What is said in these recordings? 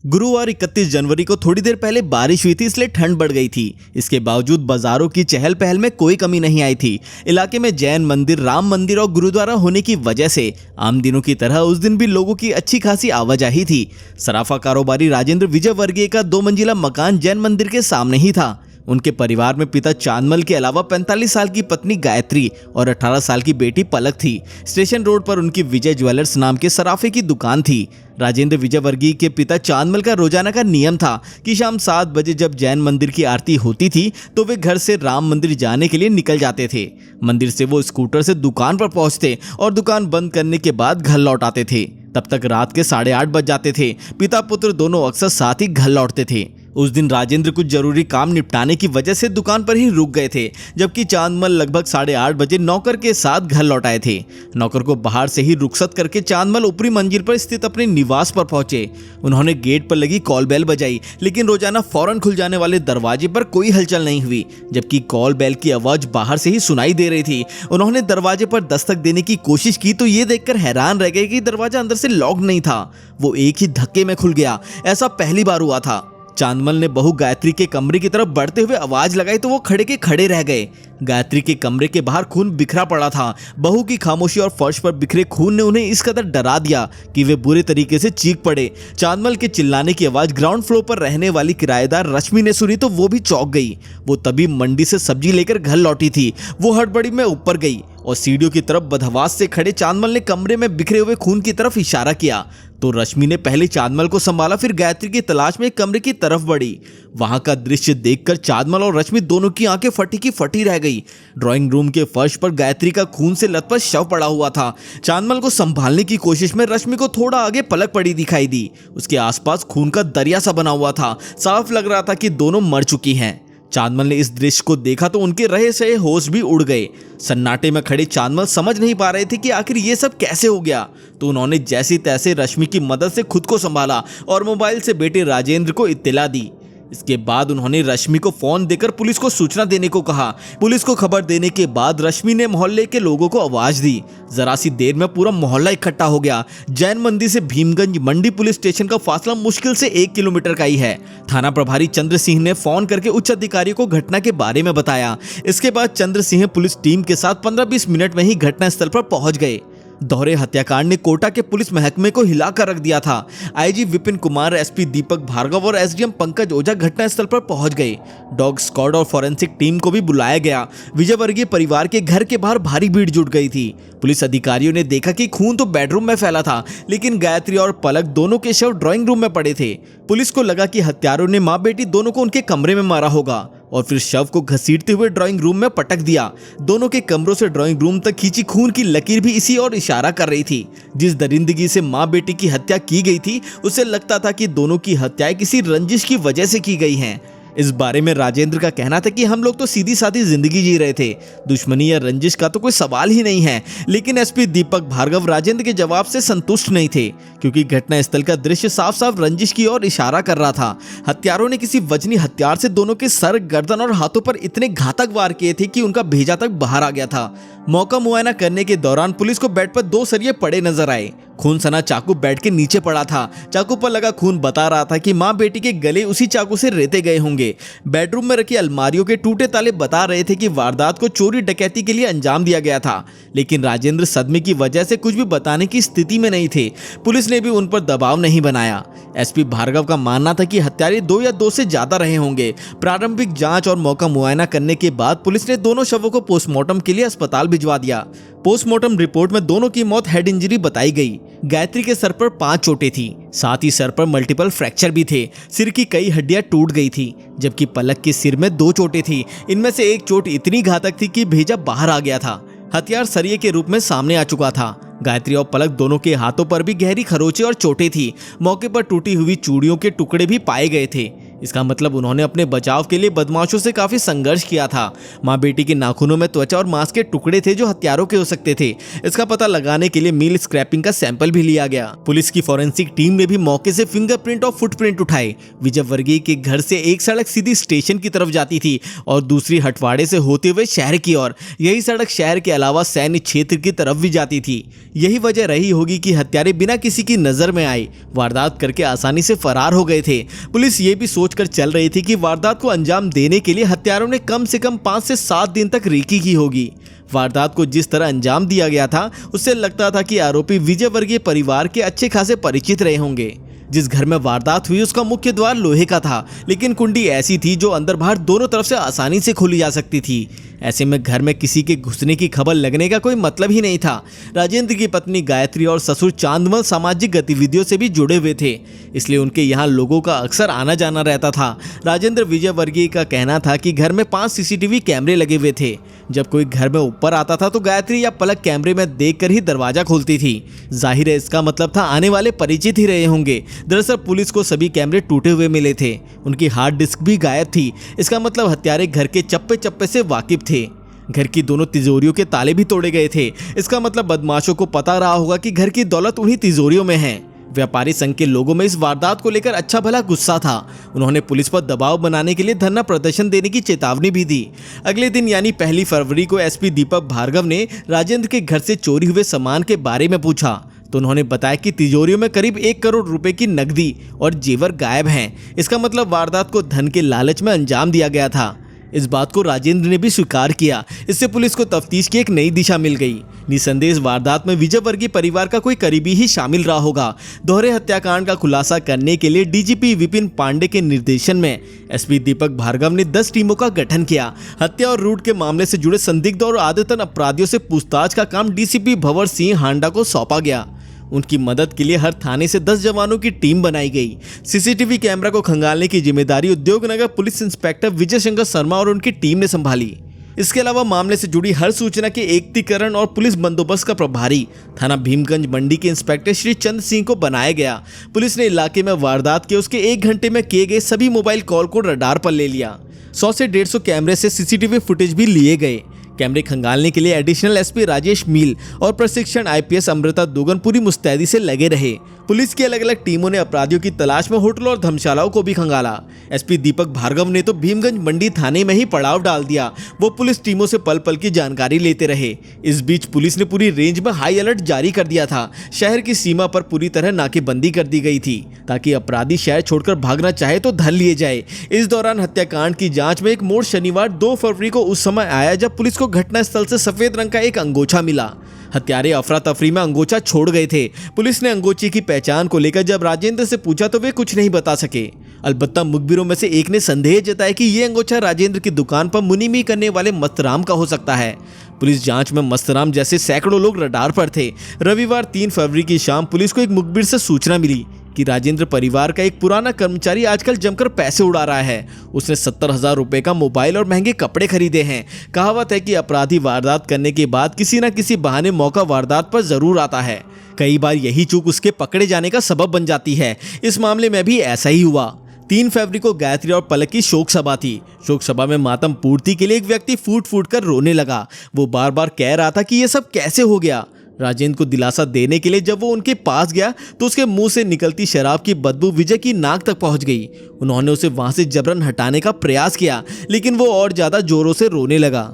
गुरुवार 31 जनवरी को थोड़ी देर पहले बारिश हुई थी, इसलिए ठंड बढ़ गई थी। इसके बावजूद बाजारों की चहल पहल में कोई कमी नहीं आई थी। इलाके में जैन मंदिर, राम मंदिर और गुरुद्वारा होने की वजह से आम दिनों की तरह उस दिन भी लोगों की अच्छी खासी आवाजाही थी। सराफा कारोबारी राजेंद्र विजयवर्गीय का 2 मंजिला मकान जैन मंदिर के सामने ही था। उनके परिवार में पिता चांदमल के अलावा 45 साल की पत्नी गायत्री और 18 साल की बेटी पलक थी। स्टेशन रोड पर उनकी विजय ज्वेलर्स नाम के सराफे की दुकान थी। राजेंद्र विजयवर्गीय के पिता चांदमल का रोजाना का नियम था कि शाम 7 बजे जब जैन मंदिर की आरती होती थी तो वे घर से राम मंदिर जाने के लिए निकल जाते थे। मंदिर से वो स्कूटर से दुकान पर पहुंचते और दुकान बंद करने के बाद घर लौट आते थे। तब तक रात के 8:30 बज जाते थे। पिता पुत्र दोनों अक्सर साथ ही घर लौटते थे। उस दिन राजेंद्र कुछ जरूरी काम निपटाने की वजह से दुकान पर ही रुक गए थे, जबकि चांदमल लगभग 8:30 बजे नौकर के साथ घर लौट आए थे। नौकर को बाहर से ही रुखसत करके चांदमल ऊपरी मंजिल पर स्थित अपने निवास पर पहुंचे। उन्होंने गेट पर लगी कॉल बेल बजाई, लेकिन रोजाना फौरन खुल जाने वाले दरवाजे पर कोई हलचल नहीं हुई, जबकि कॉल बेल की आवाज बाहर से ही सुनाई दे रही थी। उन्होंने दरवाजे पर दस्तक देने की कोशिश की तो ये देखकर हैरान रह गए कि दरवाजा अंदर से लॉक नहीं था, वो एक ही धक्के में खुल गया। ऐसा पहली बार हुआ था। चांदमल ने बहू गायत्री के कमरे की तरफ बढ़ते हुए आवाज लगाई तो वो खड़े के खड़े रह गए। गायत्री के कमरे के बाहर खून बिखरा पड़ा था। बहू की खामोशी और फर्श पर बिखरे खून ने उन्हें इस कदर डरा दिया कि वे बुरे तरीके से चीख पड़े। चांदमल के चिल्लाने की आवाज ग्राउंड फ्लोर पर रहने वाली किराएदार रश्मि ने सुनी तो वो भी चौंक गई। वो तभी मंडी से सब्जी लेकर घर लौटी थी। वो हड़बड़ी में ऊपर गई और सीढ़ियों की तरफ बदहवास से खड़े चांदमल ने कमरे में बिखरे हुए खून की तरफ इशारा किया तो रश्मि ने पहले चांदमल को संभाला, फिर गायत्री की तलाश में कमरे की तरफ बढ़ी। वहां का दृश्य देखकर चांदमल और रश्मि दोनों की आंखें फटी की फटी रह गई। ड्राइंग रूम के फर्श पर गायत्री का खून से लथपथ शव पड़ा हुआ था। चांदमल को संभालने की कोशिश में रश्मि को थोड़ा आगे पलक पड़ी दिखाई दी। उसके आसपास खून का दरिया सा बना हुआ था। साफ लग रहा था कि दोनों मर चुकी हैं। चांदमल ने इस दृश्य को देखा तो उनके रहे सहे होश भी उड़ गए। सन्नाटे में खड़े चांदमल समझ नहीं पा रहे थे कि आखिर ये सब कैसे हो गया, तो उन्होंने जैसी तैसे रश्मि की मदद से खुद को संभाला और मोबाइल से बेटे राजेंद्र को इत्तला दी। इसके बाद उन्होंने रश्मि को फोन देकर पुलिस को सूचना देने को कहा। पुलिस को खबर देने के बाद रश्मि ने मोहल्ले के लोगों को आवाज दी। जरा सी देर में पूरा मोहल्ला इकट्ठा हो गया। जैन मंदिर से भीमगंज मंडी पुलिस स्टेशन का फासला मुश्किल से 1 किलोमीटर का ही है। थाना प्रभारी चंद्र सिंह ने फोन करके उच्च अधिकारियों को घटना के बारे में बताया। इसके बाद चंद्र सिंह पुलिस टीम के साथ 15-20 मिनट में ही घटनास्थल पर पहुंच गए। दोहरे हत्याकांड ने कोटा के पुलिस महकमे को हिलाकर रख दिया था। आईजी विपिन कुमार, एसपी दीपक भार्गव और एसडीएम पंकज ओझा घटनास्थल पर पहुंच गए। डॉग स्क्वाड और फॉरेंसिक टीम को भी बुलाया गया। विजयवर्गीय परिवार के घर के बाहर भारी भीड़ जुट गई थी। पुलिस अधिकारियों ने देखा कि खून तो बेडरूम में फैला था, लेकिन गायत्री और पलक दोनों के शव ड्राइंग रूम में पड़े थे। पुलिस को लगा कि हत्यारों ने मां बेटी दोनों को उनके कमरे में मारा होगा और फिर शव को घसीटते हुए ड्राइंग रूम में पटक दिया। दोनों के कमरों से ड्राइंग रूम तक खींची खून की लकीर भी इसी और इशारा कर रही थी। जिस दरिंदगी से मां बेटी की हत्या की गई थी, उससे लगता था कि दोनों की हत्याएं किसी रंजिश की वजह से की गई हैं। इस बारे में राजेंद्र का कहना था कि हम लोग तो सीधी सादी जिंदगी जी रहे थे, दुश्मनी या रंजिश का तो कोई सवाल ही नहीं है। लेकिन एसपी दीपक भार्गव राजेंद्र के जवाब से संतुष्ट नहीं थे, क्योंकि घटनास्थल का दृश्य साफ साफ रंजिश की ओर इशारा कर रहा था। हत्यारों ने किसी वजनी हथियार से दोनों के सर, गर्दन और हाथों पर इतने घातक वार किए थे कि उनका भेजा तक बाहर आ गया था। मौका मुआयना करने के दौरान पुलिस को बेड पर 2 सरिये पड़े नजर आए। खून सना चाकू बेड के नीचे पड़ा था। चाकू पर लगा खून बता रहा था कि मां बेटी के गले उसी चाकू से रेते गए होंगे। बेडरूम में रखी अलमारियों के टूटे ताले बता रहे थे कि वारदात को चोरी डकैती के लिए अंजाम दिया गया था। लेकिन राजेंद्र सदमे की वजह से कुछ भी बताने की स्थिति में नहीं थे। पुलिस ने भी उन पर दबाव नहीं बनाया। एसपी भार्गव का मानना था कि हत्यारे 2 या 2 से ज्यादा रहे होंगे। प्रारंभिक जांच और मौका मुआयना करने के बाद पुलिस ने दोनों शवों को पोस्टमार्टम के लिए अस्पताल भिजवा दिया। पोस्टमार्टम रिपोर्ट में दोनों की मौत हेड इंजरी बताई गई। गायत्री के सर पर 5 चोटें थी, साथ ही सर पर मल्टीपल फ्रैक्चर भी थे। सिर की कई हड्डियां टूट गई थी, जबकि पलक के सिर में 2 चोटें थी। इनमें से एक चोट इतनी घातक थी कि भेजा बाहर आ गया था। हथियार सरिये के रूप में सामने आ चुका था। गायत्री और पलक दोनों के हाथों पर भी गहरी खरोंचें और चोटें थी। मौके पर टूटी हुई चूड़ियों के टुकड़े भी पाए गए थे। इसका मतलब उन्होंने अपने बचाव के लिए बदमाशों से काफी संघर्ष किया था। माँ बेटी के नाखूनों में त्वचा और मांस के टुकड़े थे जो हथियारों के हो सकते थे। इसका पता लगाने के लिए मील स्क्रैपिंग का सैंपल भी लिया गया। पुलिस की फॉरेंसिक टीम ने भी मौके से फिंगरप्रिंट और फुटप्रिंट उठाए। विजय वर्गीय के घर से एक सड़क सीधी स्टेशन की तरफ जाती थी और दूसरी हटवाड़े से होते हुए शहर की ओर। यही सड़क शहर के अलावा सैन्य क्षेत्र की तरफ भी जाती थी। यही वजह रही होगी कि हत्यारे बिना किसी की नजर में आए वारदात करके आसानी से फरार हो गए थे। पुलिस ये भी सोचकर चल रही थी कि वारदात को अंजाम देने के लिए हत्यारों ने कम से कम 5 से 7 दिन तक रेकी की होगी। वारदात को जिस तरह अंजाम दिया गया था उससे लगता था कि आरोपी विजय वर्गीय परिवार के अच्छे खासे परिचित रहे होंगे। जिस घर में वारदात हुई उसका मुख्य द्वार लोहे का था, लेकिन कुंडी ऐसी थी जो अंदर बाहर दोनों तरफ से आसानी से खोली जा सकती थी। ऐसे में घर में किसी के घुसने की खबर लगने का कोई मतलब ही नहीं था। राजेंद्र की पत्नी गायत्री और ससुर चांदमल सामाजिक गतिविधियों से भी जुड़े हुए थे, इसलिए उनके यहाँ लोगों का अक्सर आना जाना रहता था। राजेंद्र विजय वर्गीय का कहना था कि घर में 5 सीसीटीवी कैमरे लगे हुए थे। जब कोई घर में ऊपर आता था तो गायत्री या पलक कैमरे में देखकर ही दरवाजा खोलती थी। जाहिर है इसका मतलब था आने वाले परिचित ही रहे होंगे। दरअसल पुलिस को सभी कैमरे टूटे हुए मिले थे। उनकी हार्ड डिस्क भी गायब थी। इसका मतलब हत्यारे घर के चप्पे चप्पे से वाकिफ थे। घर की दोनों तिजोरियों के ताले भी तोड़े गए थे। इसका मतलब बदमाशों को पता रहा होगा कि घर की दौलत उन्हीं तिजोरियों में है। व्यापारी संघ के लोगों में इस वारदात को लेकर अच्छा भला गुस्सा था। उन्होंने पुलिस पर दबाव बनाने के लिए धरना प्रदर्शन देने की चेतावनी भी दी। अगले दिन यानी 1 फरवरी को एसपी दीपक भार्गव ने राजेंद्र के घर से चोरी हुए सामान के बारे में पूछा तो उन्होंने बताया कि तिजोरियों में करीब 1 करोड़ रुपए की नकदी और जेवर गायब हैं। इसका मतलब वारदात को धन के लालच में अंजाम दिया गया था। इस बात को राजेंद्र ने भी स्वीकार किया। इससे पुलिस को तफ्तीश की एक नई दिशा मिल गई। निसंदेह इस वारदात में विजय वर्गीय परिवार का कोई करीबी ही शामिल रहा होगा। दोहरे हत्याकांड का खुलासा करने के लिए डीजीपी विपिन पांडे के निर्देशन में एसपी दीपक भार्गव ने 10 टीमों का गठन किया। हत्या और लूट के मामले से जुड़े संदिग्ध और आदतन अपराधियों से पूछताछ का काम डीसीपी भंवर सिंह हांडा को सौंपा गया। उनकी मदद के लिए हर थाने से 10 जवानों की टीम बनाई गई। सीसीटीवी कैमरा को खंगालने की जिम्मेदारी उद्योगनगर पुलिस इंस्पेक्टर विजय शंकर शर्मा और उनकी टीम ने संभाली। इसके अलावा मामले से जुड़ी हर सूचना के एकत्रीकरण और पुलिस बंदोबस्त का प्रभारी थाना भीमगंज मंडी के इंस्पेक्टर श्री चंद सिंह को बनाया गया। पुलिस ने इलाके में वारदात के उसके 1 घंटे में किए गए सभी मोबाइल कॉल को रडार पर ले लिया। 100 से 150 कैमरे से सीसीटीवी फुटेज भी लिए गए। कैमरे खंगालने के लिए एडिशनल एसपी राजेश मील और प्रशिक्षण आईपीएस अमृता दुगन पूरी मुस्तैदी से लगे रहे। पुलिस की अलग अलग टीमों ने अपराधियों की तलाश में होटलों और धर्मशालाओं को भी खंगाला। एसपी दीपक भार्गव ने तो भीमगंज मंडी थाने में ही पड़ाव डाल दिया। वो पुलिस टीमों से पल पल की जानकारी लेते रहे। इस बीच पुलिस ने पूरी रेंज में हाई अलर्ट जारी कर दिया था। शहर की सीमा पर पूरी तरह नाकेबंदी कर दी गई थी ताकि अपराधी शहर छोड़कर भागना चाहे तो धर लिए जाए। इस दौरान हत्याकांड की जांच में एक मोड़ शनिवार 2 फरवरी को उस समय आया जब पुलिस को घटनास्थल से सफेद रंग का एक अंगोछा मिला। हत्यारे अफरा तफरी में अंगोछा छोड़ गए थे। पुलिस ने अंगोछे की पहचान को लेकर जब राजेंद्र से पूछा तो वे कुछ नहीं बता सके। अलबत्ता मुखबिरों में से एक ने संदेह जताया कि ये अंगोछा राजेंद्र की दुकान पर मुनीमी करने वाले मस्तराम का हो सकता है। पुलिस जांच में मस्तराम जैसे सैकड़ों लोग रडार पर थे। रविवार 3 फरवरी की शाम पुलिस को एक मुखबिर से सूचना मिली कि राजेंद्र परिवार का एक पुराना कर्मचारी आजकल जमकर पैसे उड़ा रहा है। उसने 70,000 रुपए का मोबाइल और महंगे कपड़े खरीदे हैं। कहावत है कि अपराधी वारदात करने के बाद किसी न किसी बहाने मौका वारदात पर जरूर आता है। कई बार यही चूक उसके पकड़े जाने का सबब बन जाती है। इस मामले में भी ऐसा ही हुआ। 3 फरवरी को गायत्री और पलक की शोक सभा थी। शोक सभा में मातम पूर्ति के लिए एक व्यक्ति फूट फूट कर रोने लगा। वो बार बार कह रहा था कि ये सब कैसे हो गया। राजेंद्र को दिलासा देने के लिए जब वो उनके पास गया तो उसके मुंह से निकलती शराब की बदबू विजय की नाक तक पहुंच गई। उन्होंने उसे वहां से जबरन हटाने का प्रयास किया, लेकिन वो और ज्यादा जोरों से रोने लगा।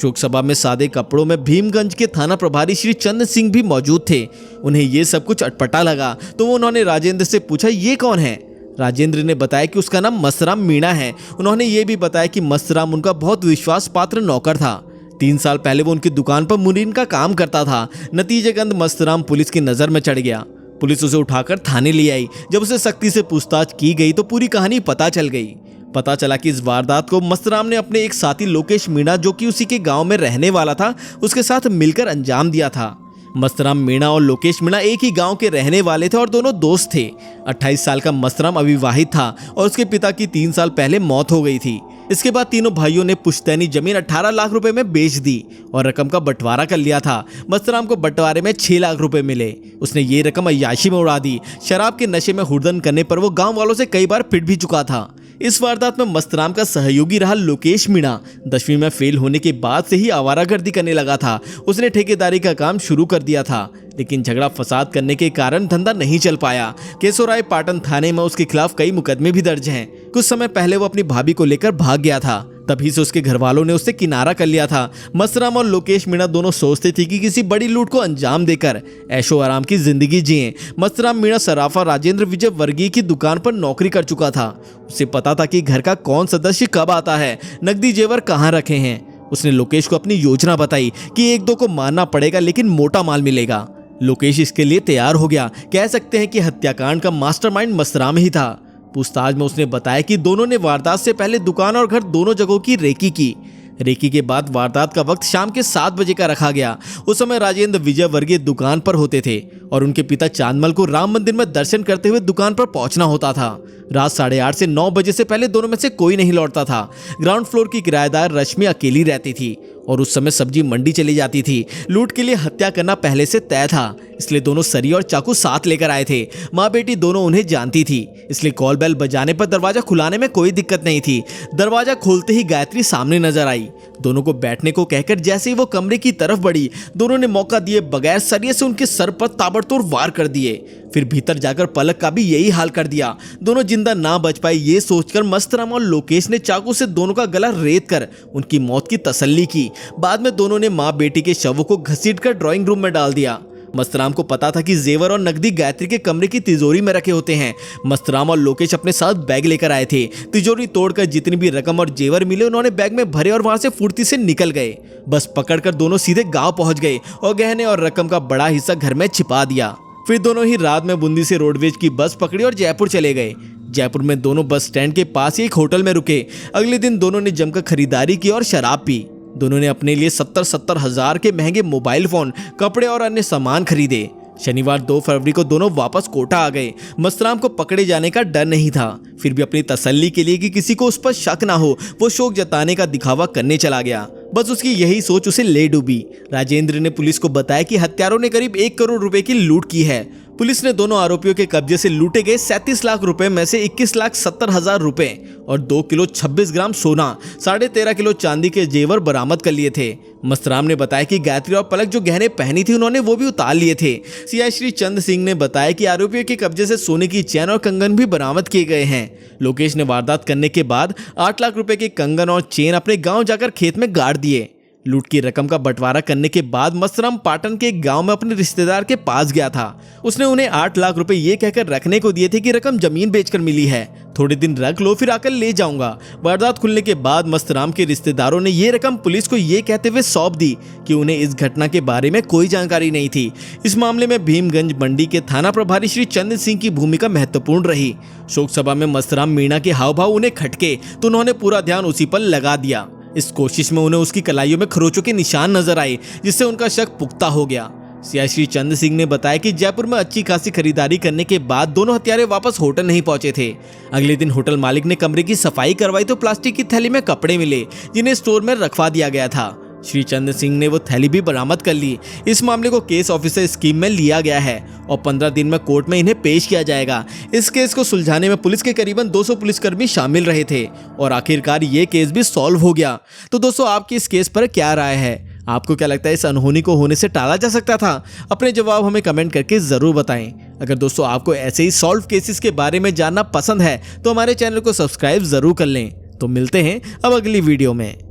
शोक सभा में सादे कपड़ों में भीमगंज के थाना प्रभारी श्री चंद सिंह भी मौजूद थे। उन्हें ये सब कुछ अटपटा लगा तो उन्होंने राजेंद्र से पूछा, ये कौन है? राजेंद्र ने बताया कि उसका नाम मस्तराम मीणा है। उन्होंने ये भी बताया कि मस्तराम उनका बहुत विश्वास पात्र नौकर था। 3 साल पहले वो उनकी दुकान पर मुनीम का काम करता था। नतीजेगंद मस्तराम पुलिस की नजर में चढ़ गया। पुलिस उसे उठाकर थाने ले आई। जब उसे सख्ती से पूछताछ की गई तो पूरी कहानी पता चल गई। पता चला कि इस वारदात को मस्तराम ने अपने एक साथी लोकेश मीणा, जो कि उसी के गांव में रहने वाला था, उसके साथ मिलकर अंजाम दिया था। मस्तराम मीणा और लोकेश मीणा एक ही गांव के रहने वाले थे और दोनों दोस्त थे। 28 साल का मस्तराम अविवाहित था और उसके पिता की 3 साल पहले मौत हो गई थी। इसके बाद तीनों भाइयों ने पुश्तैनी जमीन 18 लाख रुपए में बेच दी और रकम का बंटवारा कर लिया था। मस्तराम को बंटवारे में 6 लाख रुपए मिले। उसने ये रकम अय्याशी में उड़ा दी। शराब के नशे में हुड़दंग करने पर वो गांव वालों से कई बार पिट भी चुका था। इस वारदात में मस्तराम का सहयोगी रहा लोकेश मीणा 10वीं में फेल होने के बाद से ही आवारागर्दी करने लगा था। उसने ठेकेदारी का काम शुरू कर दिया था, लेकिन झगड़ा फसाद करने के कारण धंधा नहीं चल पाया। केशोराय पाटन थाने में उसके खिलाफ कई मुकदमे भी दर्ज हैं। कुछ समय पहले वो अपनी भाभी को लेकर भाग गया था, तभी से उसके घर वालों ने उससे किनारा कर लिया था। मस्तराम और लोकेश मीणा दोनों सोचते थे कि किसी बड़ी लूट को अंजाम देकर ऐशो आराम की जिंदगी जिएं। मस्तराम मीणा सराफा राजेंद्र विजय वर्गीय की दुकान पर नौकरी कर चुका था। उसे पता था कि घर का कौन सदस्य कब आता है, नकदी जेवर कहाँ रखे हैं। उसने लोकेश को अपनी योजना बताई कि एक दो को मारना पड़ेगा, लेकिन मोटा माल मिलेगा। लोकेश इसके लिए तैयार हो गया। कह सकते हैं कि हत्याकांड का मास्टरमाइंड मस्तराम ही था। पूछताछ में उसने बताया कि दोनों ने वारदात से पहले दुकान और घर दोनों जगहों की रेकी की। रेकी के बाद वारदात का वक्त शाम के 7 बजे का रखा गया। उस समय राजेंद्र विजय वर्गीय दुकान पर होते थे और उनके पिता चांदमल को राम मंदिर में दर्शन करते हुए दुकान पर पहुंचना होता था। रात 8:30 से 9 बजे से पहले दोनों में से कोई नहीं लौटता था। ग्राउंड फ्लोर की किराएदार रश्मि अकेली रहती थी और उस समय सब्जी मंडी चली जाती थी। लूट के लिए हत्या करना पहले से तय था, इसलिए दोनों सरिया और चाकू साथ लेकर आए थे। माँ बेटी दोनों उन्हें जानती थी, इसलिए कॉल बेल बजाने पर दरवाजा खुलाने में कोई दिक्कत नहीं थी। दरवाजा खोलते ही गायत्री सामने नजर आई। दोनों को बैठने को कहकर जैसे ही वो कमरे की तरफ बढ़ी, दोनों ने मौका दिए बगैर सरिये से उनके सर पर ताबड़तोड़ वार कर दिए। फिर भीतर जाकर पलक का भी यही हाल कर दिया। दोनों जिंदा ना बच पाए ये सोचकर मस्तराम और लोकेश ने चाकू से दोनों का गला रेत कर उनकी मौत की तसल्ली की। बाद में दोनों ने माँ बेटी के शवों को घसीटकर ड्राइंग रूम में डाल दिया। मस्तराम को पता था कि जेवर और नकदी गायत्री के कमरे की तिजोरी में रखे होते हैं। मस्तराम और लोकेश अपने साथ बैग लेकर आए थे। तिजोरी तोड़कर जितनी भी रकम और जेवर मिले उन्होंने बैग में भरे और वहां से फुर्ती से निकल गए। बस पकड़कर दोनों सीधे गांव पहुंच गए और गहने और रकम का बड़ा हिस्सा घर में छिपा दिया। फिर दोनों ही रात में बूंदी से रोडवेज की बस पकड़ी और जयपुर चले गए। जयपुर में दोनों बस स्टैंड के पास ही एक होटल में रुके। अगले दिन दोनों ने जमकर खरीदारी की और शराब पी। दोनों ने अपने लिए 70-70 हजार के महंगे मोबाइल फोन, कपड़े और अन्य सामान खरीदे। शनिवार 2 फरवरी को दोनों वापस कोटा आ गए। मस्तराम को पकड़े जाने का डर नहीं था, फिर भी अपनी तसल्ली के लिए कि किसी को उस पर शक ना हो, वो शोक जताने का दिखावा करने चला गया। बस उसकी यही सोच उसे ले डूबी। राजेंद्र ने पुलिस को बताया कि हत्यारों ने करीब 1 करोड़ रुपए की लूट की है। पुलिस ने दोनों आरोपियों के कब्जे से लूटे गए 37 लाख रुपए में से 21,70,000 रुपए और 2 किलो 26 ग्राम सोना, 13.5 किलो चांदी के जेवर बरामद कर लिए थे। मस्तराम ने बताया कि गायत्री और पलक जो गहने पहनी थी उन्होंने वो भी उतार लिए थे। सीआई श्री चंद सिंह ने बताया कि आरोपियों के कब्जे से सोने की चैन और कंगन भी बरामद किए गए हैं। लोकेश ने वारदात करने के बाद 8 लाख रुपए के कंगन और चेन अपने गांव जाकर खेत में गाड़ दिए। लूट की रकम का बंटवारा करने के बाद मस्तराम पाटन के एक गांव में अपने रिश्तेदार के पास गया था। उसने उन्हें 8 लाख रुपए ये कहकर रखने को दिए थे कि रकम जमीन बेचकर मिली है, थोड़े दिन रख लो फिर आकर ले जाऊंगा। वारदात खुलने के बाद मस्तराम के रिश्तेदारों ने ये रकम पुलिस को ये कहते हुए सौंप दी कि उन्हें इस घटना के बारे में कोई जानकारी नहीं थी। इस मामले में भीमगंज मंडी के थाना प्रभारी श्री चंद सिंह की भूमिका महत्वपूर्ण रही। शोक सभा में मस्तराम मीणा के हाव भाव उन्हें खटके तो उन्होंने पूरा ध्यान उसी पर लगा दिया। इस कोशिश में उन्हें उसकी कलाइयों में खरोचों के निशान नजर आए, जिससे उनका शक पुख्ता हो गया। सीआई श्री चंद सिंह ने बताया कि जयपुर में अच्छी खासी खरीदारी करने के बाद दोनों हत्यारे वापस होटल नहीं पहुंचे थे। अगले दिन होटल मालिक ने कमरे की सफाई करवाई तो प्लास्टिक की थैली में कपड़े मिले, जिन्हें स्टोर में रखवा दिया गया था। श्री चंद सिंह ने वो थैली भी बरामद कर ली। इस मामले को केस ऑफिसर स्कीम में लिया गया है और 15 दिन में कोर्ट में इन्हें पेश किया जाएगा। इस केस को सुलझाने में पुलिस के करीबन 200 पुलिसकर्मी शामिल रहे थे और आखिरकार ये केस भी सॉल्व हो गया। तो दोस्तों, आपकी इस केस पर क्या राय है? आपको क्या लगता है इस अनहोनी को होने से टाला जा सकता था? अपने जवाब हमें कमेंट करके जरूर बताएं। अगर दोस्तों आपको ऐसे ही सॉल्व केसेस के बारे में जानना पसंद है तो हमारे चैनल को सब्सक्राइब जरूर कर लें। तो मिलते हैं अब अगली वीडियो में।